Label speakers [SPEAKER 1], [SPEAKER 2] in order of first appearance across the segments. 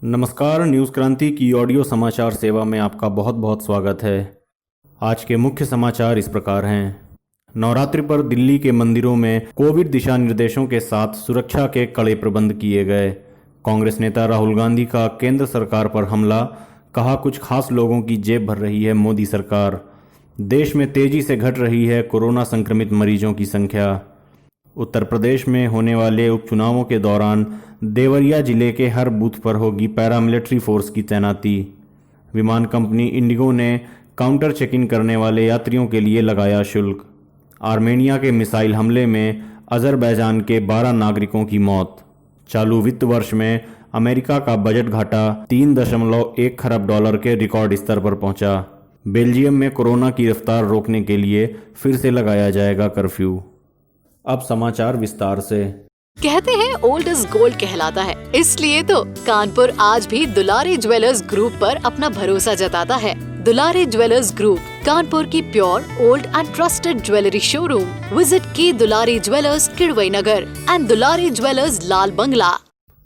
[SPEAKER 1] नमस्कार, न्यूज़ क्रांति की ऑडियो समाचार सेवा में आपका बहुत बहुत स्वागत है। आज के मुख्य समाचार इस प्रकार हैं। नवरात्रि पर दिल्ली के मंदिरों में कोविड दिशा निर्देशों के साथ सुरक्षा के कड़े प्रबंध किए गए। कांग्रेस नेता राहुल गांधी का केंद्र सरकार पर हमला, कहा कुछ खास लोगों की जेब भर रही है मोदी सरकार। देश में तेजी से घट रही है कोरोना संक्रमित मरीजों की संख्या। उत्तर प्रदेश में होने वाले उपचुनावों के दौरान देवरिया जिले के हर बूथ पर होगी पैरामिलिट्री फोर्स की तैनाती। विमान कंपनी इंडिगो ने काउंटर चेक इन करने वाले यात्रियों के लिए लगाया शुल्क। आर्मेनिया के मिसाइल हमले में अजरबैजान के 12 नागरिकों की मौत। चालू वित्त वर्ष में अमेरिका का बजट घाटा 3.1 खरब डॉलर के रिकॉर्ड स्तर पर पहुंचा। बेल्जियम में कोरोना की रफ्तार रोकने के लिए फिर से लगाया जाएगा कर्फ्यू। अब समाचार विस्तार से।
[SPEAKER 2] कहते हैं ओल्ड इज गोल्ड कहलाता है, इसलिए तो कानपुर आज भी दुलारी ज्वेलर्स ग्रुप पर अपना भरोसा जताता है। दुलारी ज्वेलर्स ग्रुप, कानपुर की pure old and trusted jewellery showroom. Visit की Dulari jewellers Kidwai Nagar and Dulari jewellers Lal Bangla.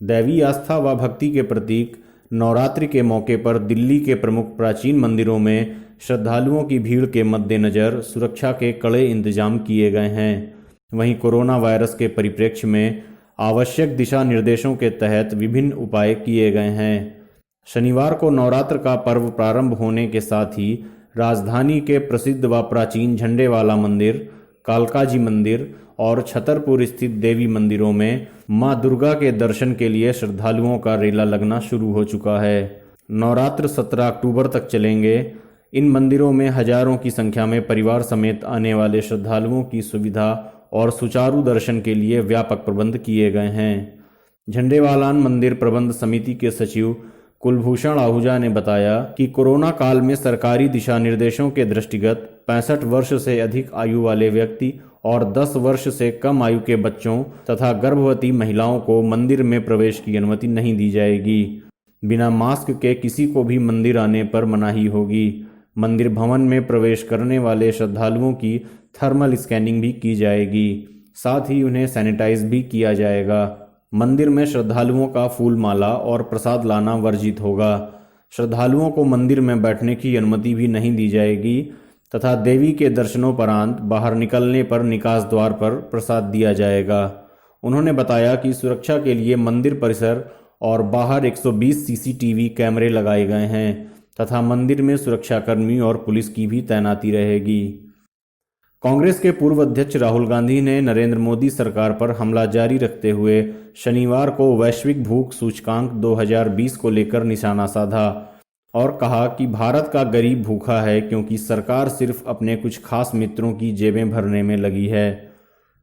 [SPEAKER 1] दैवी आस्था व भक्ति के प्रतीक नवरात्रि के मौके पर दिल्ली के प्रमुख प्राचीन मंदिरों में श्रद्धालुओं की भीड़ के मद्देनजर सुरक्षा के कड़े इंतजाम किए गए हैं। वहीं कोरोना वायरस के परिप्रेक्ष्य में आवश्यक दिशा निर्देशों के तहत विभिन्न उपाय किए गए हैं। शनिवार को नवरात्र का पर्व प्रारंभ होने के साथ ही राजधानी के प्रसिद्ध व प्राचीन झंडेवाला मंदिर, कालकाजी मंदिर और छतरपुर स्थित देवी मंदिरों में मां दुर्गा के दर्शन के लिए श्रद्धालुओं का रेला लगना शुरू हो चुका है। नवरात्र 17 अक्टूबर तक चलेंगे। इन मंदिरों में हजारों की संख्या में परिवार समेत आने वाले श्रद्धालुओं की सुविधा और सुचारू दर्शन के लिए व्यापक प्रबंध किए गए हैं। झंडेवालान मंदिर प्रबंध समिति के सचिव कुलभूषण आहूजा ने बताया कि कोरोना काल में सरकारी दिशा निर्देशों के दृष्टिगत 65 वर्ष से अधिक आयु वाले व्यक्ति और 10 वर्ष से कम आयु के बच्चों तथा गर्भवती महिलाओं को मंदिर में प्रवेश की अनुमति नहीं दी जाएगी। बिना मास्क के किसी को भी मंदिर आने पर मनाही होगी। मंदिर भवन में प्रवेश करने वाले श्रद्धालुओं की थर्मल स्कैनिंग भी की जाएगी, साथ ही उन्हें सैनिटाइज भी किया जाएगा। मंदिर में श्रद्धालुओं का फूल माला और प्रसाद लाना वर्जित होगा। श्रद्धालुओं को मंदिर में बैठने की अनुमति भी नहीं दी जाएगी तथा देवी के दर्शनोपरांत बाहर निकलने पर निकास द्वार पर प्रसाद दिया जाएगा। उन्होंने बताया कि सुरक्षा के लिए मंदिर परिसर और बाहर 120 सीसीटीवी कैमरे लगाए गए हैं तथा मंदिर में सुरक्षाकर्मी और पुलिस की भी तैनाती रहेगी। कांग्रेस के पूर्व अध्यक्ष राहुल गांधी ने नरेंद्र मोदी सरकार पर हमला जारी रखते हुए शनिवार को वैश्विक भूख सूचकांक 2020 को लेकर निशाना साधा और कहा कि भारत का गरीब भूखा है क्योंकि सरकार सिर्फ अपने कुछ खास मित्रों की जेबें भरने में लगी है।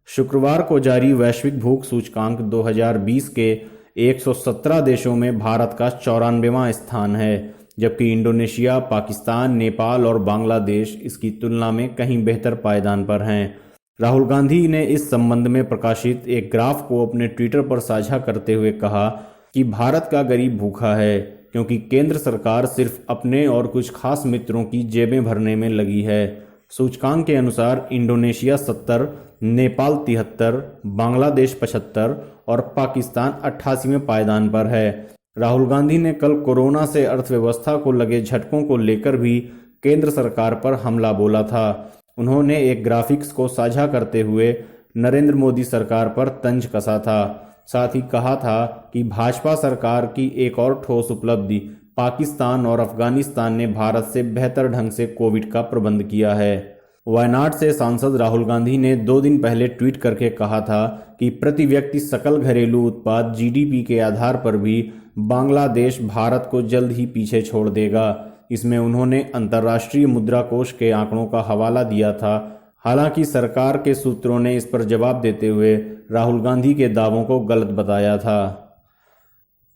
[SPEAKER 1] शुक्रवार को जारी वैश्विक भूख सूचकांक 2020 के 117 देशों में भारत का 94वां स्थान है, जबकि इंडोनेशिया, पाकिस्तान, नेपाल और बांग्लादेश इसकी तुलना में कहीं बेहतर पायदान पर हैं। राहुल गांधी ने इस संबंध में प्रकाशित एक ग्राफ को अपने ट्विटर पर साझा करते हुए कहा कि भारत का गरीब भूखा है क्योंकि केंद्र सरकार सिर्फ अपने और कुछ खास मित्रों की जेबें भरने में लगी है। सूचकांक के अनुसार इंडोनेशिया 70, नेपाल 73, बांग्लादेश 75 और पाकिस्तान 88वें पायदान पर है। राहुल गांधी ने कल कोरोना से अर्थव्यवस्था को लगे झटकों को लेकर भी केंद्र सरकार पर हमला बोला था। उन्होंने एक ग्राफिक्स को साझा करते हुए नरेंद्र मोदी सरकार पर तंज कसा था। साथ ही कहा था कि भाजपा सरकार की एक और ठोस उपलब्धि पाकिस्तान और अफगानिस्तान ने भारत से बेहतर ढंग से कोविड का प्रबंध किया है। वायनाड से सांसद राहुल गांधी ने 2 दिन पहले ट्वीट करके कहा था कि प्रति व्यक्ति सकल घरेलू उत्पाद जीडीपी के आधार पर भी बांग्लादेश भारत को जल्द ही पीछे छोड़ देगा। इसमें उन्होंने अंतर्राष्ट्रीय मुद्रा कोष के आंकड़ों का हवाला दिया था। हालांकि सरकार के सूत्रों ने इस पर जवाब देते हुए राहुल गांधी के दावों को गलत बताया था।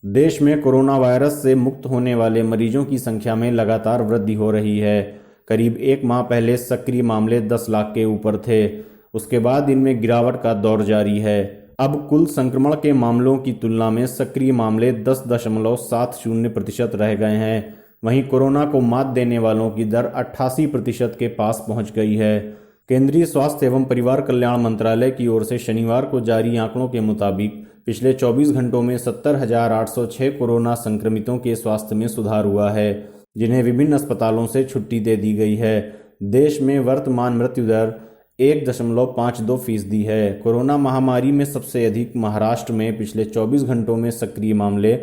[SPEAKER 1] देश में कोरोना वायरस से मुक्त होने वाले मरीजों की संख्या में लगातार वृद्धि हो रही है। करीब 1 माह पहले सक्रिय मामले 10 लाख के ऊपर थे। उसके बाद इनमें गिरावट का दौर जारी है। अब कुल संक्रमण के मामलों की तुलना में सक्रिय मामले 10.70% रह गए हैं। वहीं कोरोना को मात देने वालों की दर 88% के पास पहुंच गई है। केंद्रीय स्वास्थ्य एवं परिवार कल्याण मंत्रालय की ओर से शनिवार को जारी आंकड़ों के मुताबिक पिछले 24 घंटों में 70,806 कोरोना संक्रमितों के स्वास्थ्य में सुधार हुआ है, जिन्हें विभिन्न अस्पतालों से छुट्टी दे दी गई है। देश में वर्तमान मृत्यु दर 1.52% है। कोरोना महामारी में सबसे अधिक महाराष्ट्र में पिछले 24 घंटों में सक्रिय मामले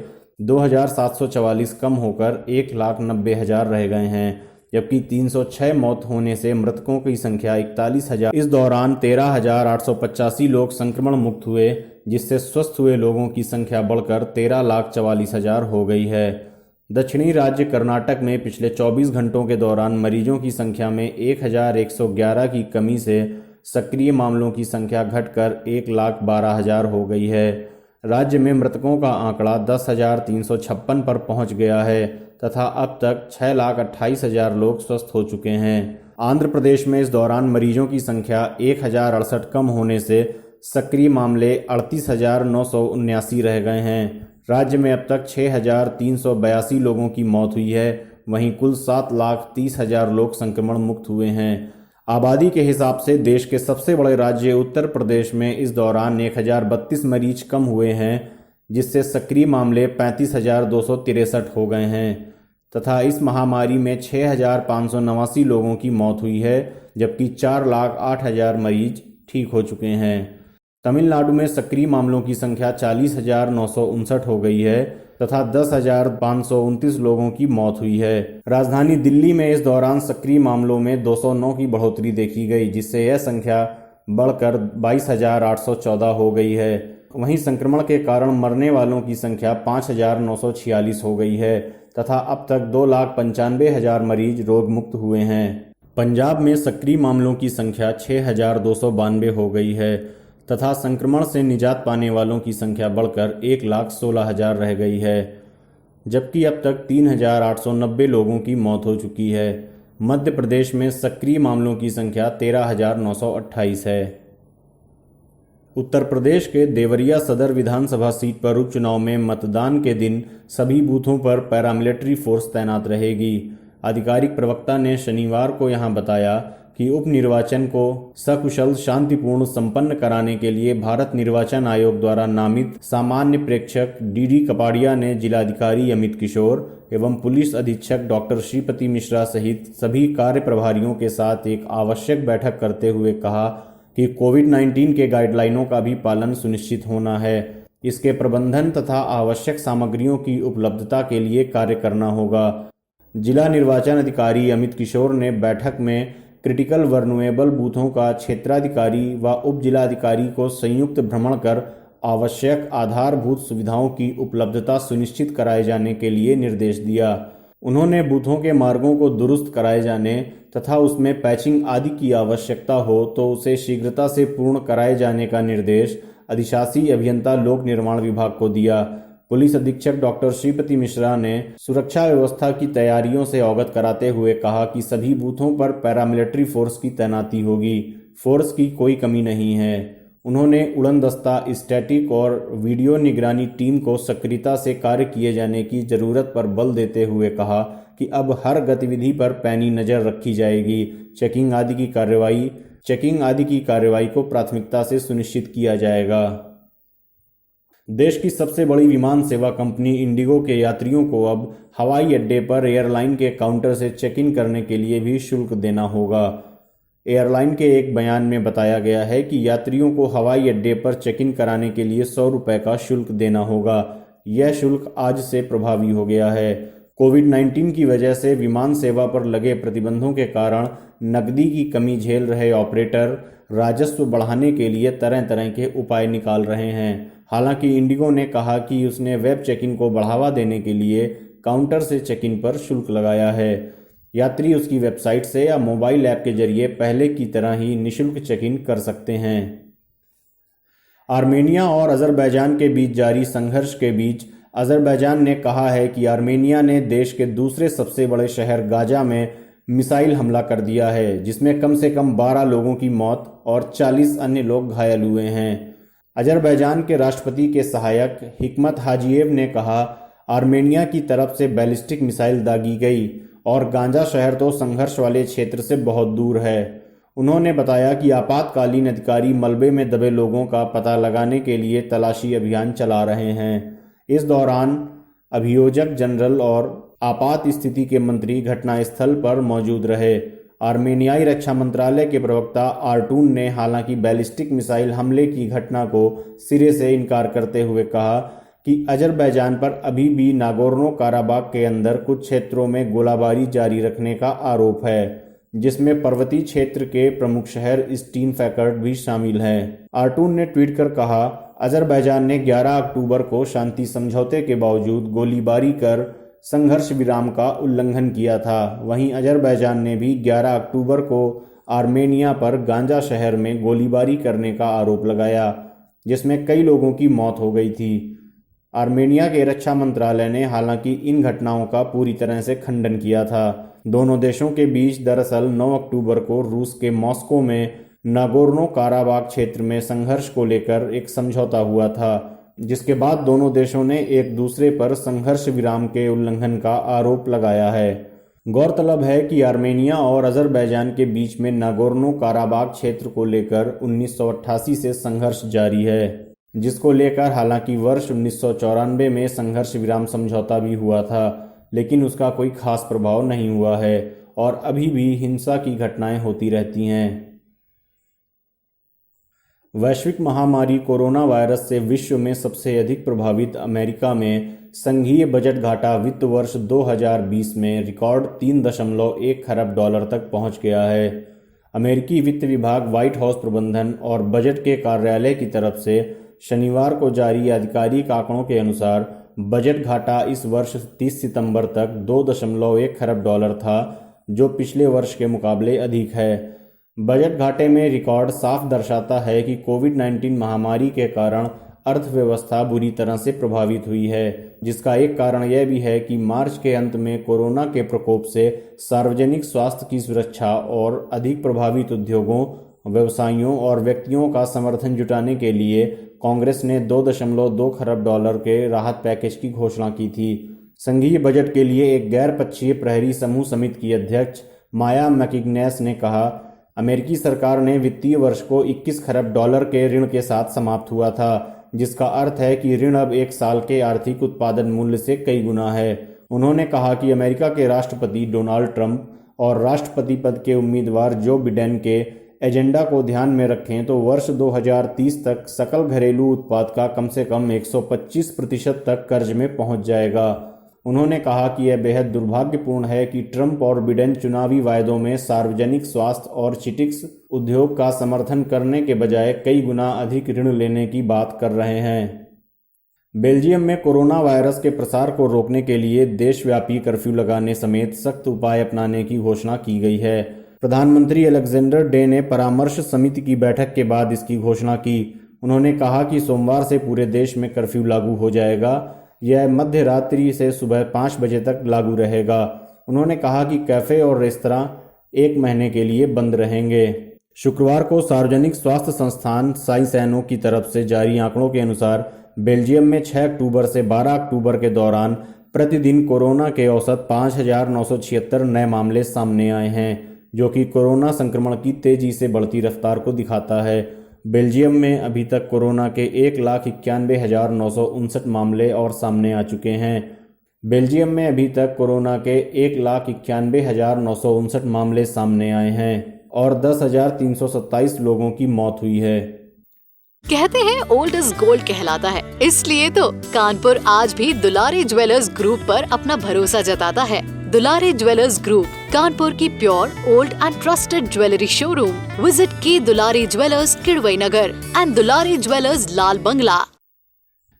[SPEAKER 1] 2,744 कम होकर 1,90,000 रह गए हैं, जबकि 306 मौत होने से मृतकों की संख्या 41,000। इस दौरान 13,885 लोग संक्रमण मुक्त हुए, जिससे स्वस्थ हुए लोगों की संख्या बढ़कर 13,44,000 हो गई है। दक्षिणी राज्य कर्नाटक में पिछले 24 घंटों के दौरान मरीजों की संख्या में 1,111 की कमी से सक्रिय मामलों की संख्या घटकर 1,12,000 हो गई है। राज्य में मृतकों का आंकड़ा 10,356 पर पहुंच गया है तथा अब तक 6,28,000 लोग स्वस्थ हो चुके हैं। आंध्र प्रदेश में इस दौरान मरीजों की संख्या 1,068 कम होने से सक्रिय मामले 38,979 रह गए हैं। राज्य में अब तक 6,382 लोगों की मौत हुई है, वहीं कुल 7,30,000 लोग संक्रमण मुक्त हुए हैं। आबादी के हिसाब से देश के सबसे बड़े राज्य उत्तर प्रदेश में इस दौरान 1,032 मरीज कम हुए हैं, जिससे सक्रिय मामले 35,263 हो गए हैं तथा इस महामारी में 6,589 लोगों की मौत हुई है, जबकि 4,08,000 मरीज ठीक हो चुके हैं। तमिलनाडु में सक्रिय मामलों की संख्या 40,959 हो गई है तथा 10,529 लोगों की मौत हुई है। राजधानी दिल्ली में इस दौरान सक्रिय मामलों में 209 की बढ़ोतरी देखी गई, जिससे यह संख्या बढ़कर 22,814 हो गई है। वहीं संक्रमण के कारण मरने वालों की संख्या 5,946 हो गई है तथा अब तक 2,95,000 मरीज रोग मुक्त हुए हैं। पंजाब में सक्रिय मामलों की संख्या 6,292 हो गई है तथा संक्रमण से निजात पाने वालों की संख्या बढ़कर 1,16,000 रह गई है, जबकि अब तक 3,890 लोगों की मौत हो चुकी है। मध्य प्रदेश में सक्रिय मामलों की संख्या 13,928 है। उत्तर प्रदेश के देवरिया सदर विधानसभा सीट पर उपचुनाव में मतदान के दिन सभी बूथों पर पैरामिलिट्री फोर्स तैनात रहेगी। आधिकारिक प्रवक्ता ने शनिवार को यहां बताया कि उप निर्वाचन को सकुशल शांतिपूर्ण संपन्न कराने के लिए भारत निर्वाचन आयोग द्वारा नामित सामान्य प्रेक्षक डीडी कपाड़िया ने जिलाधिकारी अमित किशोर एवं पुलिस अधीक्षक डॉक्टर श्रीपति मिश्रा सहित सभी कार्य प्रभारियों के साथ एक आवश्यक बैठक करते हुए कहा कि कोविड-19 के गाइडलाइनों का भी पालन सुनिश्चित होना है। इसके प्रबंधन तथा आवश्यक सामग्रियों की उपलब्धता के लिए कार्य करना होगा। जिला निर्वाचन अधिकारी अमित किशोर ने बैठक में क्रिटिकल वर्नुएबल बूथों का क्षेत्राधिकारी व उप जिलाधिकारी को संयुक्त भ्रमण कर आवश्यक आधारभूत सुविधाओं की उपलब्धता सुनिश्चित कराए जाने के लिए निर्देश दिया। उन्होंने बूथों के मार्गों को दुरुस्त कराए जाने तथा उसमें पैचिंग आदि की आवश्यकता हो तो उसे शीघ्रता से पूर्ण कराए जाने का निर्देश अधिशासी अभियंता लोक निर्माण विभाग को दिया। पुलिस अधीक्षक डॉक्टर श्रीपति मिश्रा ने सुरक्षा व्यवस्था की तैयारियों से अवगत कराते हुए कहा कि सभी बूथों पर पैरामिलिट्री फोर्स की तैनाती होगी। फोर्स की कोई कमी नहीं है। उन्होंने उड़न दस्ता, स्टैटिक और वीडियो निगरानी टीम को सक्रियता से कार्य किए जाने की जरूरत पर बल देते हुए कहा कि अब हर गतिविधि पर पैनी नजर रखी जाएगी। चेकिंग आदि की कार्रवाई को प्राथमिकता से सुनिश्चित किया जाएगा। देश की सबसे बड़ी विमान सेवा कंपनी इंडिगो के यात्रियों को अब हवाई अड्डे पर एयरलाइन के काउंटर से चेक इन करने के लिए भी शुल्क देना होगा। एयरलाइन के एक बयान में बताया गया है कि यात्रियों को हवाई अड्डे पर चेक इन कराने के लिए 100 रुपये का शुल्क देना होगा। यह शुल्क आज से प्रभावी हो गया है। कोविड-19 की वजह से विमान सेवा पर लगे प्रतिबंधों के कारण नकदी की कमी झेल रहे ऑपरेटर राजस्व बढ़ाने के लिए तरह तरह के उपाय निकाल रहे हैं। हालांकि इंडिगो ने कहा कि उसने वेब चेक इन को बढ़ावा देने के लिए काउंटर से चेक इन पर शुल्क लगाया है। यात्री उसकी वेबसाइट से या मोबाइल ऐप के जरिए पहले की तरह ही निःशुल्क चेक इन कर सकते हैं। आर्मेनिया और अजरबैजान के बीच जारी संघर्ष के बीच अजरबैजान ने कहा है कि आर्मेनिया ने देश के दूसरे सबसे बड़े शहर गाजा में मिसाइल हमला कर दिया है, जिसमें कम से कम 12 लोगों की मौत और 40 अन्य लोग घायल हुए हैं। अजरबैजान के राष्ट्रपति के सहायक हिकमत हाजीएव ने कहा, आर्मेनिया की तरफ से बैलिस्टिक मिसाइल दागी गई और गांजा शहर तो संघर्ष वाले क्षेत्र से बहुत दूर है। उन्होंने बताया कि आपातकालीन अधिकारी मलबे में दबे लोगों का पता लगाने के लिए तलाशी अभियान चला रहे हैं। इस दौरान अभियोजक जनरल और आपात स्थिति के मंत्री घटनास्थल पर मौजूद रहे। आर्मेनियाई रक्षा मंत्रालय के प्रवक्ता आर्टून ने हालांकि बैलिस्टिक मिसाइल हमले की घटना को सिरे से इनकार करते हुए कहा कि अजरबैजान पर अभी भी नागोर्नो काराबाग के अंदर कुछ क्षेत्रों में गोलाबारी जारी रखने का आरोप है, जिसमें पर्वतीय क्षेत्र के प्रमुख शहर स्टीनफैकर्ट भी शामिल हैं। आर्टून ने ट्वीट कर कहा, अजरबैजान ने 11 अक्टूबर को शांति समझौते के बावजूद गोलीबारी कर संघर्ष विराम का उल्लंघन किया था। वहीं अजरबैजान ने भी 11 अक्टूबर को आर्मेनिया पर गांजा शहर में गोलीबारी करने का आरोप लगाया, जिसमें कई लोगों की मौत हो गई थी। आर्मेनिया के रक्षा मंत्रालय ने हालांकि इन घटनाओं का पूरी तरह से खंडन किया था। दोनों देशों के बीच दरअसल 9 अक्टूबर को रूस के मॉस्को में नागोर्नो काराबाग क्षेत्र में संघर्ष को लेकर एक समझौता हुआ था, जिसके बाद दोनों देशों ने एक दूसरे पर संघर्ष विराम के उल्लंघन का आरोप लगाया है। गौरतलब है कि आर्मेनिया और अजरबैजान के बीच में नागोर्नो काराबाग क्षेत्र को लेकर 1988 से संघर्ष जारी है, जिसको लेकर हालांकि वर्ष 1994 में संघर्ष विराम समझौता भी हुआ था, लेकिन उसका कोई खास प्रभाव नहीं हुआ है और अभी भी हिंसा की घटनाएं होती रहती हैं। वैश्विक महामारी कोरोना वायरस से विश्व में सबसे अधिक प्रभावित अमेरिका में संघीय बजट घाटा वित्त वर्ष 2020 में रिकॉर्ड 3.1 खरब डॉलर तक पहुंच गया है। अमेरिकी वित्त विभाग, व्हाइट हाउस प्रबंधन और बजट के कार्यालय की तरफ से शनिवार को जारी आधिकारिक आंकड़ों के अनुसार बजट घाटा इस वर्ष 30 सितंबर तक 2.1 खरब डॉलर था, जो पिछले वर्ष के मुकाबले अधिक है। बजट घाटे में रिकॉर्ड साफ दर्शाता है कि कोविड-19 महामारी के कारण अर्थव्यवस्था बुरी तरह से प्रभावित हुई है, जिसका एक कारण यह भी है कि मार्च के अंत में कोरोना के प्रकोप से सार्वजनिक स्वास्थ्य की सुरक्षा और अधिक प्रभावित उद्योगों, व्यवसायियों और व्यक्तियों का समर्थन जुटाने के लिए कांग्रेस ने 2.2 खरब डॉलर के राहत पैकेज की घोषणा की थी। संघीय बजट के लिए एक गैर पक्षीय प्रहरी समूह समिति की अध्यक्ष माया मैकिग्नेस ने कहा, अमेरिकी सरकार ने वित्तीय वर्ष को 21 खरब डॉलर के ऋण के साथ समाप्त हुआ था, जिसका अर्थ है कि ऋण अब एक साल के आर्थिक उत्पादन मूल्य से कई गुना है। उन्होंने कहा कि अमेरिका के राष्ट्रपति डोनाल्ड ट्रंप और राष्ट्रपति पद के उम्मीदवार जो बिडेन के एजेंडा को ध्यान में रखें तो वर्ष 2030 तक सकल घरेलू उत्पाद का कम से कम 125% तक कर्ज में पहुंच जाएगा। उन्होंने कहा कि यह बेहद दुर्भाग्यपूर्ण है कि ट्रंप और बिडेन चुनावी वायदों में सार्वजनिक स्वास्थ्य और चिकित्सा उद्योग का समर्थन करने के बजाय कई गुना अधिक ऋण लेने की बात कर रहे हैं। बेल्जियम में कोरोना वायरस के प्रसार को रोकने के लिए देशव्यापी कर्फ्यू लगाने समेत सख्त उपाय अपनाने की घोषणा की गई है। प्रधानमंत्री अलेक्जेंडर डे ने परामर्श समिति की बैठक के बाद इसकी घोषणा की। उन्होंने कहा कि सोमवार से पूरे देश में कर्फ्यू लागू हो जाएगा। यह मध्य रात्रि से सुबह 5 बजे तक लागू रहेगा। उन्होंने कहा कि कैफे और रेस्तरां 1 महीने के लिए बंद रहेंगे। शुक्रवार को सार्वजनिक स्वास्थ्य संस्थान साइसेनो की तरफ से जारी आंकड़ों के अनुसार बेल्जियम में 6 अक्टूबर से 12 अक्टूबर के दौरान प्रतिदिन कोरोना के औसत 5,976 नए मामले सामने आए हैं, जो कि कोरोना संक्रमण की तेजी से बढ़ती रफ्तार को दिखाता है। बेल्जियम में अभी तक कोरोना के 1,91,959 मामले और सामने आ चुके हैं। बेल्जियम में अभी तक कोरोना के 1,91,959 मामले सामने आए हैं और 10,327 लोगों की मौत हुई है।
[SPEAKER 2] कहते हैं ओल्ड इज गोल्ड कहलाता है, इसलिए तो कानपुर आज भी दुलारी ज्वेलर्स ग्रुप पर अपना भरोसा जताता है। दुलारी ज्वेलर्स ग्रुप, कानपुर की pure old and trusted jewellery showroom. Visit की Dulari jewellers Kidwai Nagar and Dulari jewellers Lal Bangla.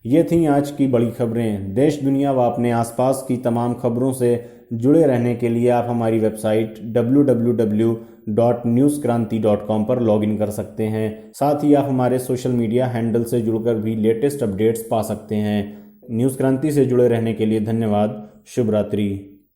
[SPEAKER 1] ये थी आज की बड़ी खबरें। देश दुनिया व अपने आसपास की तमाम खबरों से जुड़े रहने के लिए आप हमारी वेबसाइट www.newskranti.com पर लॉगिन कर सकते हैं। साथ ही आप हमारे सोशल मीडिया हैंडल से जुड़कर भी लेटेस्ट अपडेट्स पा सकते हैं। न्यूज़ क्रांति से जुड़े रहने के लिए धन्यवाद। शुभ रात्रि।